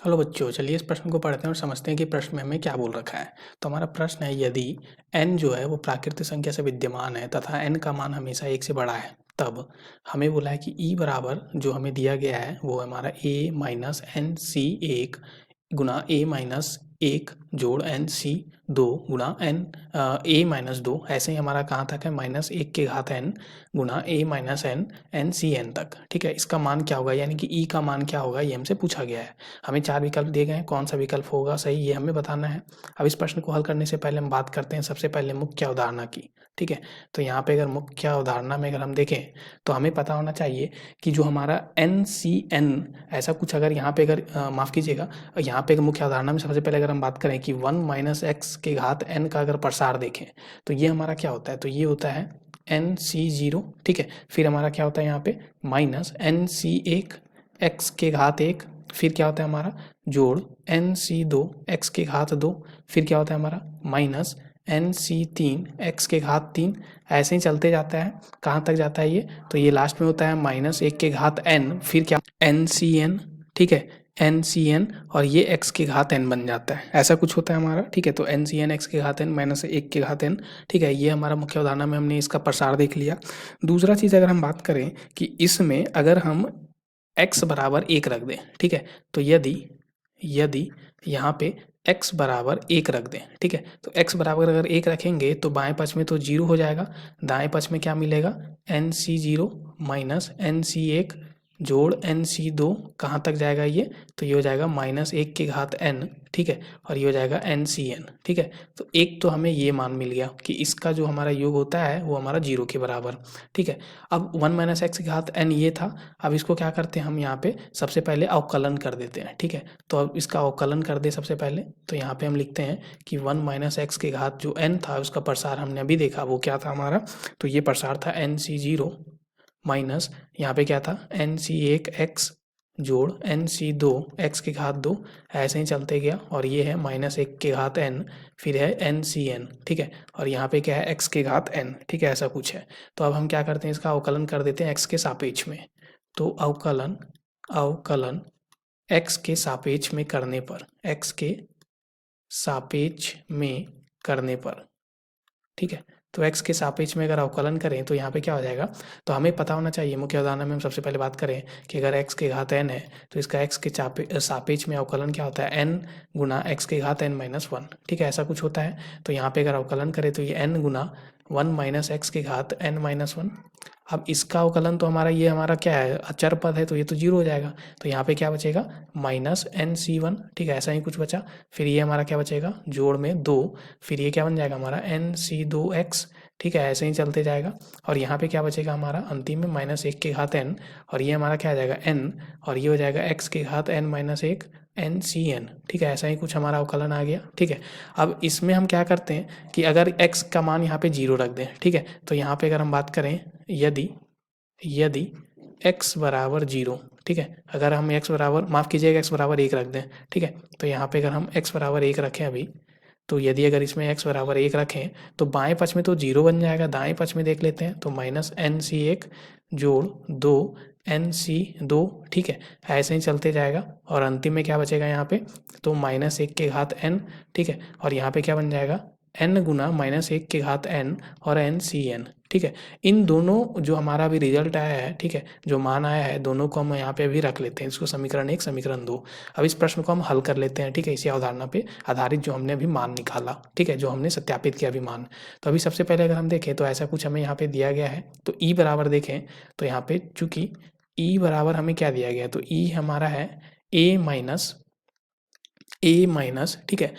Hello बच्चों, चलिए इस प्रश्न को पढ़ते हैं और समझते हैं कि प्रश्न में हमें क्या बोल रखा है। तो हमारा प्रश्न है, यदि n जो है वो प्राकृतिक संख्या से विद्यमान है तथा n का मान हमेशा 1 से बड़ा है, तब हमें बोला है कि e बराबर जो हमें दिया गया है वो हमारा a माइनस एन सी एक गुना a माइनस एक जोड़ एन सी दो गुना एन ए माइनस दो, ऐसे ही हमारा कहाँ तक है माइनस एक के घात एन गुना A minus N N C N तक। ठीक है, इसका मान क्या होगा यानी कि ई का मान क्या होगा ये हमसे पूछा गया है। हमें 4 विकल्प दिए गए हैं, कौन सा विकल्प होगा सही ये हमें बताना है। अब इस प्रश्न को हल करने से पहले हम बात करते हैं सबसे पहले मुख्य अवधारणा की। ठीक है, तो यहाँ पे अगर मुख्य अवधारणा में अगर हम देखें तो हमें पता होना चाहिए कि जो हमारा एन सी एन ऐसा कुछ अगर यहाँ पे अगर माफ़ कीजिएगा, यहाँ पे मुख्य अवधारणा में सबसे पहले अगर हम बात करें कि 1 माइनस एक्स के घात एन का अगर प्रसार देखें तो ये हमारा क्या होता है, तो ये होता है एन सी जीरो। ठीक है, फिर हमारा क्या होता है यहाँ पे माइनस एन सी एक एक्स के घात एक, फिर क्या होता है हमारा जोड़ एन सी दो एक्स के घात दो, फिर क्या होता है हमारा माइनस एन सी तीन एक्स के घात तीन, ऐसे ही चलते जाता है। कहाँ तक जाता है ये, तो ये लास्ट में होता है माइनस एक के घात एन, फिर क्या एन सी एन। ठीक है, एन सी एन और ये एक्स के घात एन बन जाता है, ऐसा कुछ होता है हमारा। ठीक है, तो एन सी एन एक्स के घात एन माइनस एक के घात एन। ठीक है, ये हमारा मुख्य उदाहरण में हमने इसका प्रसार देख लिया। दूसरा चीज़ अगर हम बात करें कि इसमें अगर हम x बराबर एक रख दें, ठीक है, तो यदि यदि यहाँ पे x बराबर एक रख दें, ठीक है, तो x बराबर अगर एक रखेंगे तो बाएं पक्ष में तो जीरो हो जाएगा, दाएं पक्ष में क्या मिलेगा N C zero minus N C एक जोड़ एन सी दो, कहाँ तक जाएगा ये, तो ये हो जाएगा माइनस एक के घात एन। ठीक है, और ये हो जाएगा एन सी एन। ठीक है, तो एक तो हमें ये मान मिल गया कि इसका जो हमारा योग होता है वो हमारा जीरो के बराबर। ठीक है, अब 1 माइनस एक्स के घात एन ये था, अब इसको क्या करते हैं हम यहाँ पे सबसे पहले अवकलन कर देते हैं। ठीक है, तो अब इसका अवकलन कर दे सबसे पहले, तो यहाँ पे हम लिखते हैं कि 1 माइनस एक्स के घात जो एन था उसका प्रसार हमने अभी देखा वो क्या था हमारा, तो ये प्रसार था एन सी जीरो माइनस यहाँ पे क्या था एन सी एक एक्स जोड़ एन सी दो एक्स के घात दो, ऐसे ही चलते गया और ये है माइनस एक के घात एन, फिर है एन सी एन। ठीक है, और यहाँ पे क्या है एक्स के घात एन। ठीक है, ऐसा कुछ है। तो अब हम क्या करते हैं इसका अवकलन कर देते हैं एक्स के सापेक्ष में, तो अवकलन अवकलन एक्स के सापेक्ष में करने पर, एक्स के सापेक्ष में करने पर, ठीक है, तो x के सापेक्ष में अगर अवकलन करें तो यहाँ पे क्या हो जाएगा, तो हमें पता होना चाहिए मुख्य उदाहरण में हम सबसे पहले बात करें कि अगर x के घात n है तो इसका x के सापेक्ष में अवकलन क्या होता है n गुना x के घात n माइनस वन। ठीक है, ऐसा कुछ होता है। तो यहाँ पे अगर अवकलन करें तो ये n गुना 1 माइनस एक्स के घात n माइनस वन। अब इसका अवकलन तो हमारा ये हमारा क्या है अचर पद है, तो ये तो जीरो हो जाएगा, तो यहाँ पे क्या बचेगा माइनस एन सी वन। ठीक है, ऐसा ही कुछ बचा, फिर ये हमारा क्या बचेगा जोड़ में दो, फिर ये क्या बन जाएगा हमारा एन सी दो एक्स। ठीक है, ऐसे ही चलते जाएगा और यहाँ पे क्या बचेगा हमारा अंतिम में माइनस एक के घात एन, और ये हमारा क्या आ जाएगा एन, और ये हो जाएगा एक्स के घात एन माइनस एक एन सी एन। ठीक है, ऐसा ही कुछ हमारा अवकलन आ गया। ठीक है, अब इसमें हम क्या करते हैं कि अगर x का मान यहाँ पे जीरो रख दें, ठीक है, तो यहाँ पे अगर हम बात करें यदि यदि x बराबर जीरो, ठीक है, अगर हम x बराबर माफ़ कीजिएगा x बराबर एक रख दें, ठीक है, तो यहाँ पे अगर हम x बराबर एक रखें अभी, तो यदि अगर इसमें x बराबर एक रखें तो बाएं पक्ष में तो जीरो बन जाएगा, दाएं पक्ष में देख लेते हैं तो माइनस एन सी एक जोड़ दो एन सी दो। ठीक है, ऐसे ही चलते जाएगा और अंतिम में क्या बचेगा यहाँ पे, तो माइनस एक के घात एन। ठीक है, और यहाँ पे क्या बन जाएगा एन गुना माइनस एक के घात एन और एन सी एन। ठीक है, इन दोनों जो हमारा अभी रिजल्ट आया है, ठीक है, जो मान आया है दोनों को हम यहाँ पे अभी रख लेते हैं, इसको समीकरण एक समीकरण दो। अब इस प्रश्न को हम हल कर लेते हैं। ठीक है, इसी अवधारणा पे आधारित जो हमने अभी मान निकाला, ठीक है, जो हमने सत्यापित किया अभी मान। तो अभी सबसे पहले अगर हम देखें तो ऐसा कुछ हमें यहाँ पे दिया गया है, तो ई बराबर देखें तो यहाँ पे चूंकि ई बराबर हमें क्या दिया गया, तो ई हमारा है ए माइनस, ठीक है,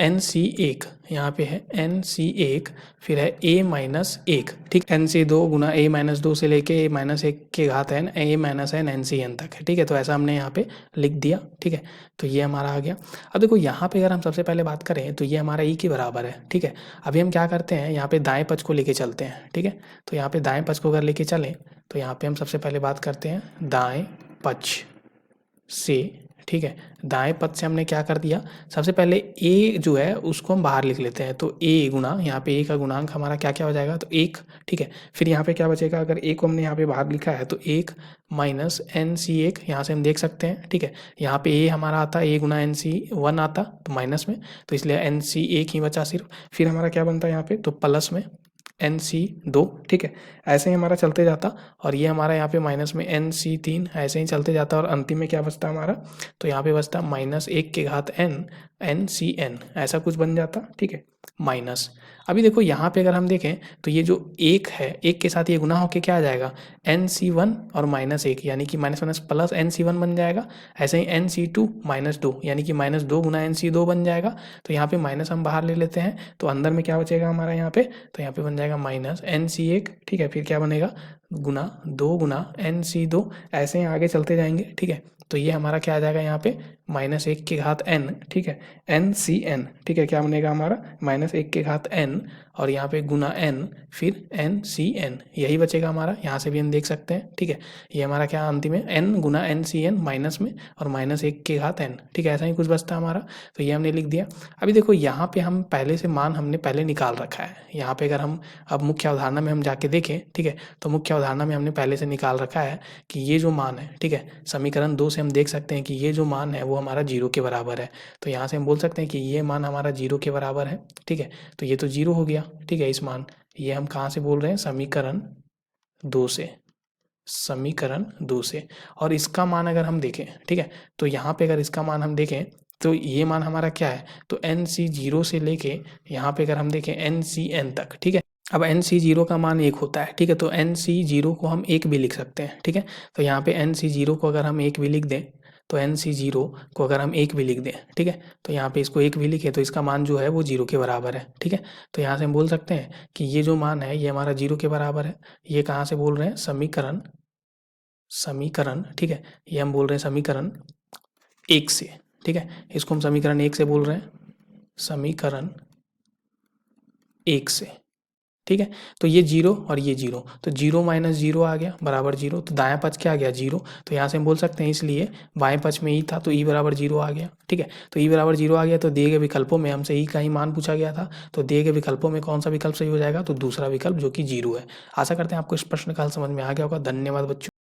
एन सी एक, यहाँ पे है एन सी एक, फिर है ए माइनस एक। ठीक, एन सी दो गुना ए माइनस दो से लेके ए माइनस एक के घात N A minus N N C N तक है। ठीक है, तो ऐसा हमने यहाँ पे लिख दिया। ठीक है, तो ये हमारा आ गया। अब देखो यहाँ पे अगर हम सबसे पहले बात करें तो ये हमारा ई के बराबर है। ठीक है, अभी हम क्या करते हैं यहाँ पे दाएं पक्ष को लेके चलते हैं। ठीक है, तो यहाँ पे दाएं पक्ष को अगर लेके चलें तो यहाँ पे हम सबसे पहले बात करते हैं दाएं पक्ष से। ठीक है। दाएं पद से हमने क्या कर दिया, सबसे पहले ए जो है उसको हम बाहर लिख लेते हैं, तो ए गुना यहाँ पे ए का गुणांक हमारा क्या क्या हो जाएगा, तो 1, ठीक है। फिर यहाँ पे क्या बचेगा, अगर ए को हमने यहाँ पे बाहर लिखा है तो 1 माइनस एन सी 1, यहाँ से हम देख सकते हैं, ठीक है। यहाँ पे ए हमारा आता, ए गुना एन सी 1 आता तो माइनस में, तो इसलिए एन सी 1 ही बचा सिर्फ। फिर हमारा क्या बनता है यहाँ पे, तो प्लस में एन सी 2, ठीक है। ऐसे ही हमारा चलते जाता, और ये हमारा यहाँ पे माइनस में एन सी 3, ऐसे ही चलते जाता, और अंतिम में क्या बचता हमारा, तो यहाँ पे बचता माइनस 1 के घात एन, एन सी एन, ऐसा कुछ बन जाता, ठीक है। माइनस, अभी देखो यहाँ पे अगर हम देखें तो ये जो 1 है, 1 के साथ ये गुना होके क्या आ जाएगा, एन सी 1 और माइनस 1, यानी कि minus minus plus N C 1 बन जाएगा। ऐसे ही एन सी 2 माइनस 2, यानी कि माइनस 2 गुना एन सी 2 बन जाएगा। तो यहाँ पे माइनस हम बाहर ले लेते हैं, तो अंदर में क्या बचेगा हमारा यहाँ पे, तो यहाँ पे बन जाएगा माइनस एन सी 1, ठीक है। फिर क्या बनेगा, गुना 2 गुना एन सी 2, ऐसे ही आगे चलते जाएंगे, ठीक है। तो ये हमारा क्या आ जाएगा यहाँ पे, माइनस 1 के घात एन, ठीक है, एन सी एन, ठीक है। क्या बनेगा हमारा, माइनस 1 के घात एन, और यहाँ पे गुना एन, फिर एन सी एन, यही बचेगा हमारा। यहाँ से भी हम देख सकते हैं, ठीक है। ये हमारा क्या अंतिम में एन गुना एन सी एन माइनस में, और माइनस 1 के घात एन, ठीक है। ऐसा ही कुछ बचता हमारा, तो ये हमने लिख दिया। अभी देखो यहाँ पे हम पहले से मान हमने पहले निकाल रखा है। यहाँ पे अगर हम अब मुख्य अवधारणा में हम जाके देखें, ठीक है, तो मुख्य अवधारणा में हमने पहले से निकाल रखा है कि ये जो मान है, ठीक है, समीकरण 2 से हम देख सकते हैं कि ये जो मान है वो हमारा 0 के बराबर है। तो यहाँ से हम बोल सकते हैं कि ये मान हमारा 0 के बराबर है, ठीक है। तो ये तो 0 हो गया, ठीक है। इस मान, ये हम कहाँ से बोल रहे हैं, समीकरण 2 से, समीकरण 2 से। और इसका मान अगर हम देखें, ठीक है, तो यहाँ पे अगर इसका मान हम देखें तो ये मान हमारा क्या है, तो एन सी 0 से लेके यहाँ पे अगर हम देखें एन सी एन तक, ठीक है। अब एन सी 0 का मान 1 होता है, ठीक है, तो एन सी 0 को हम 1 भी लिख सकते हैं, ठीक है। तो यहाँ पे एन सी 0 को अगर हम 1 भी लिख दें, तो एन सी 0 को अगर हम 1 भी लिख दें, ठीक है, तो यहाँ पे इसको 1 भी लिखे तो इसका मान जो है वो 0 के बराबर है, ठीक है। तो यहाँ से हम बोल सकते हैं कि ये जो मान है ये हमारा 0 के बराबर है। ये कहाँ से बोल रहे हैं, समीकरण, समीकरण, ठीक है, ये हम बोल रहे हैं समीकरण 1 से, ठीक है। इसको हम समीकरण 1 से बोल रहे हैं, समीकरण 1 से, ठीक है। तो ये 0 और ये 0, तो 0 माइनस 0 आ गया बराबर 0, तो दायां पक्ष क्या आ गया, 0। तो यहाँ से हम बोल सकते हैं, इसलिए बाएं पक्ष में ई था तो ई बराबर 0 आ गया, ठीक है। तो ई बराबर 0 आ गया, तो दिए गए विकल्पों में हमसे ई का ही मान पूछा गया था, तो दिए गए विकल्पों में कौन सा विकल्प सही हो जाएगा, तो दूसरा विकल्प जो कि 0 है। आशा करते हैं आपको इस प्रश्न का हल समझ में आ गया होगा। धन्यवाद बच्चों।